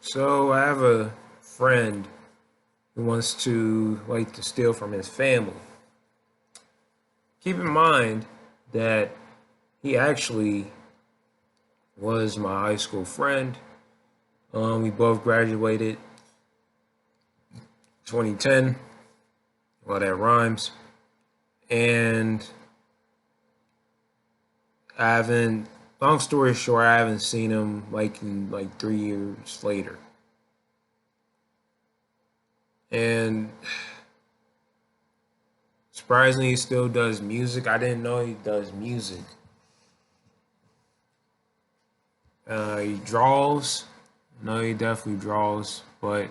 So I have a friend who wants to steal from his family. Keep in mind that he actually was my high school friend. We both graduated 2010. Well, that rhymes. And I haven't. Long story short, I haven't seen him in like 3 years later. And surprisingly, he still does music. I didn't know he does music. He draws. No, he definitely draws. But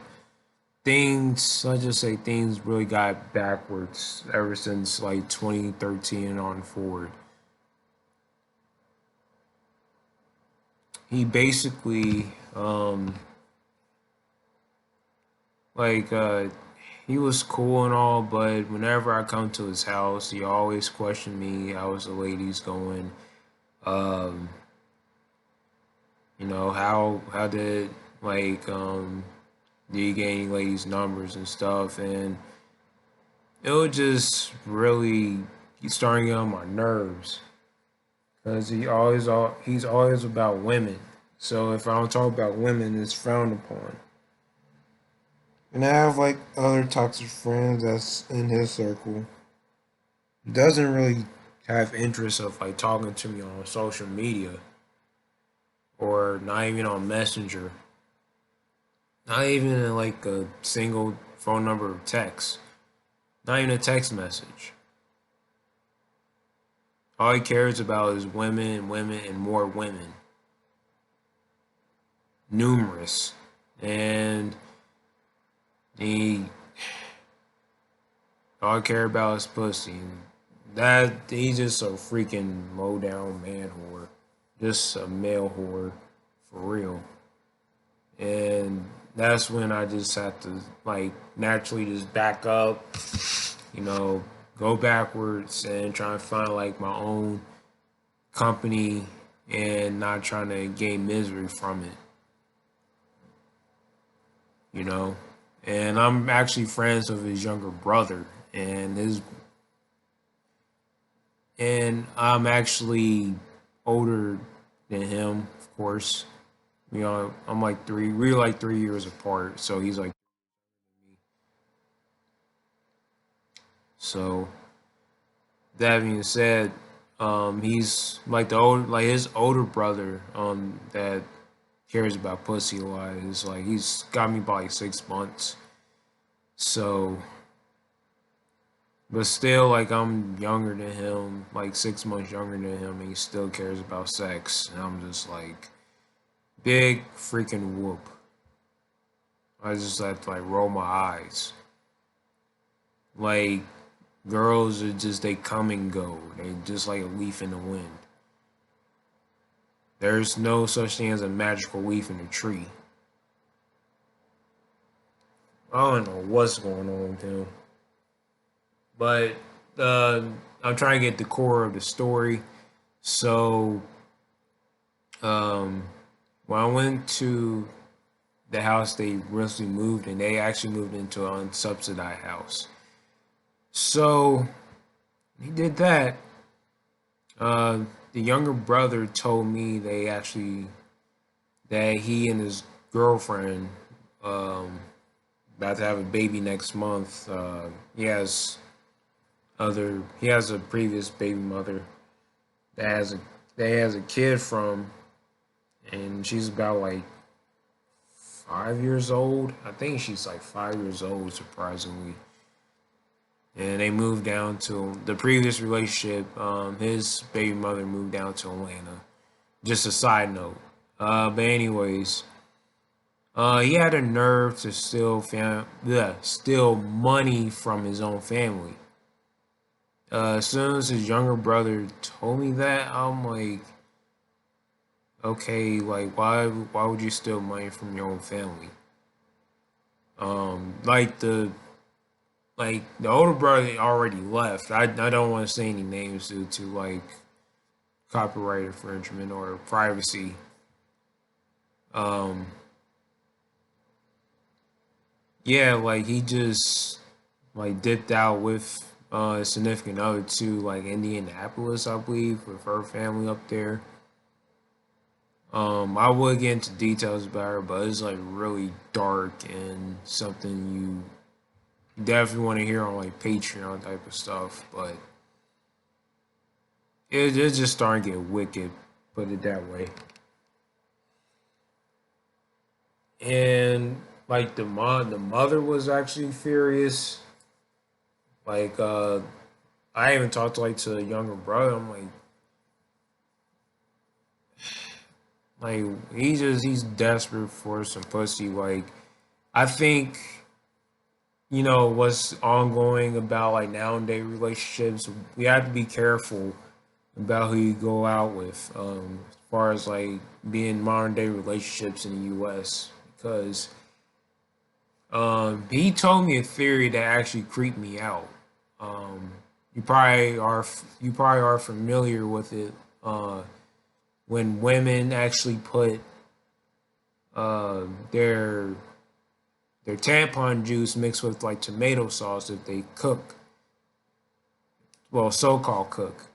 let's just say things really got backwards ever since like 2013 and on forward. He basically, like, he was cool and all, but whenever I come to his house, he always questioned me, how's the ladies going? Um, how did do you get any ladies' numbers and stuff? And it was just really starting to get on my nerves because he's always about women. So if I don't talk about women, it's frowned upon. And I have like other toxic friends that's in his circle. Doesn't really have interest of like talking to me on social media or not even on Messenger, not even in like a single phone number of text, not even a text message. All he cares about is women, women, and more women, numerous, and he all I care about is pussy. That he's just a freaking low down man whore, just a male whore for real. And that's when I just have to like naturally just back up, you know, go backwards and try and find like my own company and not trying to gain misery from it, you know. And I'm actually friends with his younger brother, and I'm actually older than him, of course. I'm like we're like 3 years apart, so he's like me. So that being said, he's like his older brother, that cares about pussy a lot. Is like he's got me by like 6 months. So, but still, like I'm younger than him, like 6 months younger than him, and he still cares about sex. And I'm just like, big freaking whoop. I just have to like roll my eyes. Like girls are just they come and go. They just like a leaf in the wind. There's no such thing as a magical leaf in a tree. I don't know what's going on with him, but uh, I'm trying to get the core of the story. So um, when I went to the house they recently moved in, they actually moved into an unsubsidized house. So he did that. Uh, the younger brother told me that he and his girlfriend um, about to have a baby next month. He has a previous baby mother that has a kid from, and she's about like 5 years old. I think she's like 5 years old, surprisingly. And they moved down to the previous relationship. His baby mother moved down to Atlanta. Just a side note. But anyways, he had a nerve to steal money from his own family. As soon as his younger brother told me that, I'm like, okay, like why would you steal money from your own family? Um, like the the older brother already left. I don't want to say any names due to like copyright infringement or privacy. Um, yeah, like he just like dipped out with a significant other to like Indianapolis, I believe, with her family up there. I would get into details about her, but it's like really dark and something you definitely want to hear on like Patreon type of stuff. But it's just starting to get wicked, put it that way. And like the mother was actually furious. Like I even talked to like to a younger brother. I'm like he's desperate for some pussy. Like I think what's ongoing about like nowadays relationships. We have to be careful about who you go out with, as far as like being modern day relationships in the U.S. Because he told me a theory that actually creeped me out. Um, you probably are familiar with it. Uh, when women actually put uh, their their tampon juice mixed with like tomato sauce if they cook, well, so-called cook,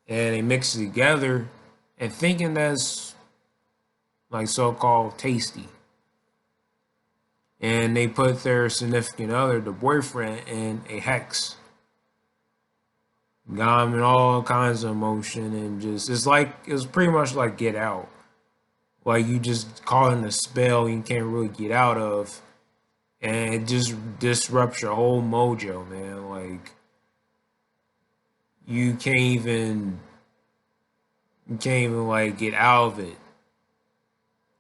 and they mix it together and thinking that's like so-called tasty. And they put their significant other, the boyfriend, in a hex. Got him in all kinds of emotion and just it's pretty much like Get Out. Like you just caught in a spell you can't really get out of, and it just disrupts your whole mojo, man. Like you can't even you can't even like get out of it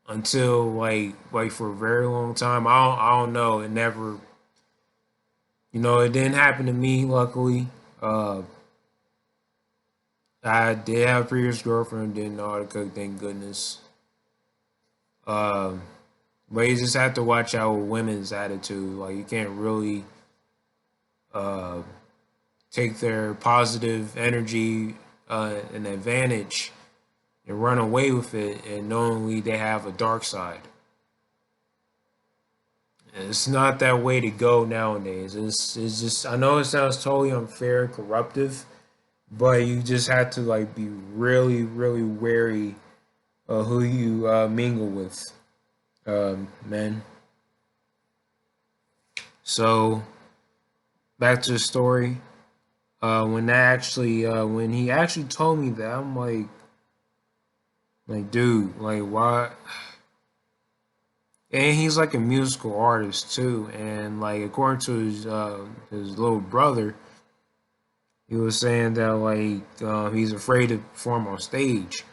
until like for a very long time. I don't know. It never, it didn't happen to me. Luckily, uh, I did have a previous girlfriend. Didn't know how to cook. Thank goodness. Um, but you just have to watch out with women's attitude. Like you can't really uh take their positive energy and advantage and run away with it, and knowingly they have a dark side. It's not that way to go nowadays. It's just I know it sounds totally unfair and corruptive, but you just have to like be really really wary of who you mingle with, men. So back to the story. When he actually told me that, I'm like dude, like why? And he's like a musical artist too, and like according to his little brother, he was saying that like he's afraid to perform on stage.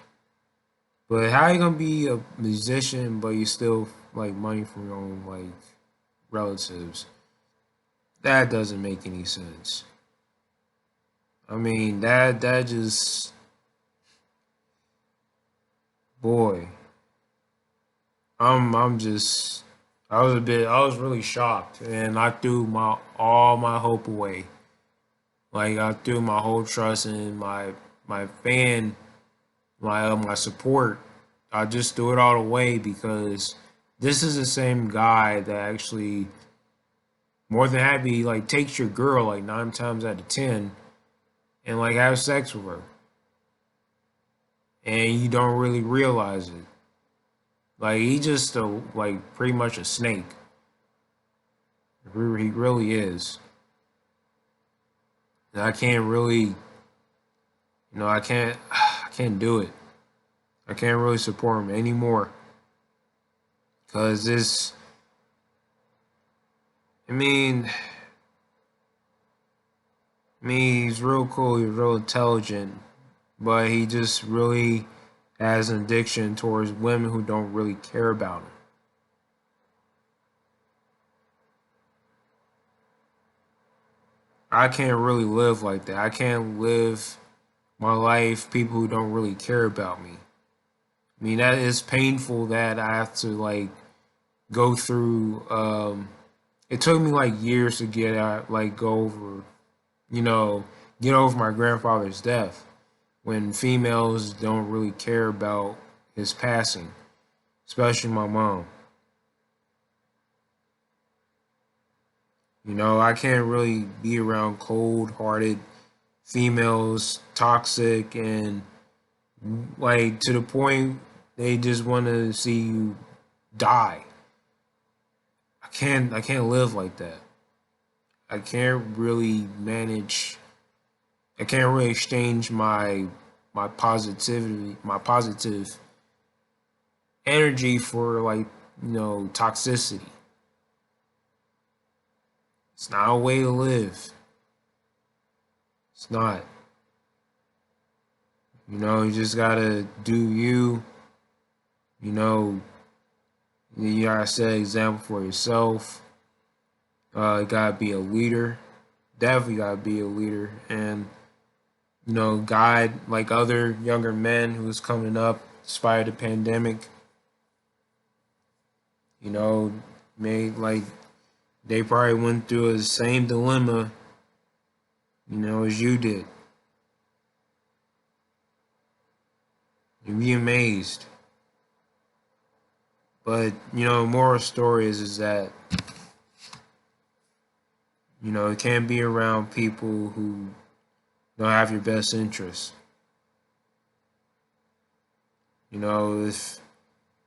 But how you gonna be a musician but you still like money from your own like relatives? That doesn't make any sense. I mean that just boy, I'm just I was really shocked and I threw my all my hope away. Like I threw my whole trust in my fan, my support. I just threw it all away because this is the same guy that actually more than happy like takes your girl like 9 times out of 10 and like have sex with her, and you don't really realize it. Like he just like pretty much a snake. He really is. And I can't really, I can't do it. I can't really support him anymore because this. I mean, he's real cool. He's real intelligent, but he just really has an addiction towards women who don't really care about him. I can't really live like that. I can't live my life people who don't really care about me. I mean, that is painful that I have to like go through. It took me like years to get out, like go over, you know, get over my grandfather's death. when females don't really care about his passing, especially my mom. You know, I can't really be around cold hearted females, toxic, and like to the point they just want to see you die. I can't live like that. I can't really manage. I can't really exchange my positivity, my positive energy for like, toxicity. It's not a way to live. It's not. You just gotta do you. You know, you gotta set an example for yourself. You gotta be a leader. Definitely gotta be a leader, and guide like other younger men who's coming up despite the pandemic. You know, made like they probably went through the same dilemma, as you did. You'd be amazed. But moral story is that you can't be around people who don't have your best interests. If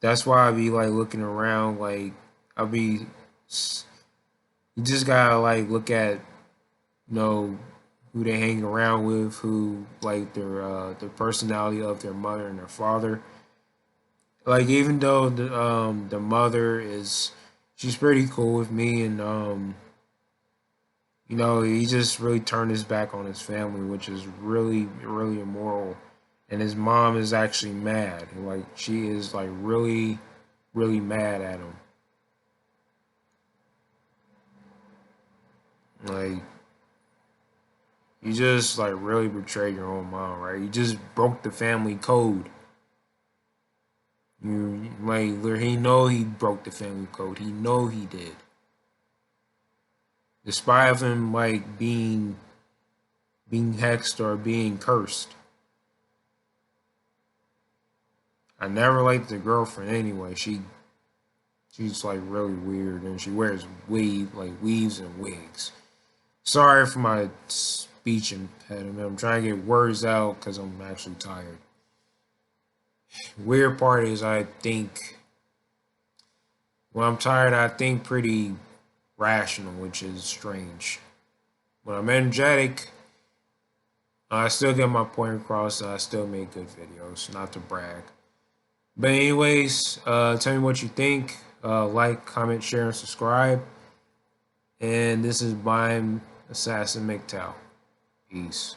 that's why I be like looking around, like I'll be. You just gotta like look at who they hang around with, who like their personality of their mother and their father. Like even though the mother is she's pretty cool with me, and he just really turned his back on his family, which is really really immoral. And his mom is actually mad, like she is like really really mad at him. Like you just like really betrayed your own mom, right? You just broke the family code. You like he know he broke the family code. He know he did. Despite of him like being hexed or being cursed. I never liked the girlfriend anyway. She's like really weird, and she wears weaves and wigs. Sorry for my speech impediment. I'm trying to get words out because I'm actually tired. Weird part is I think when I'm tired, I think pretty rational, which is strange. When I'm energetic, I still get my point across. And I still make good videos, not to brag. But anyways, tell me what you think. Like, comment, share, and subscribe. And this is Bime Assassin MGTOW. Peace.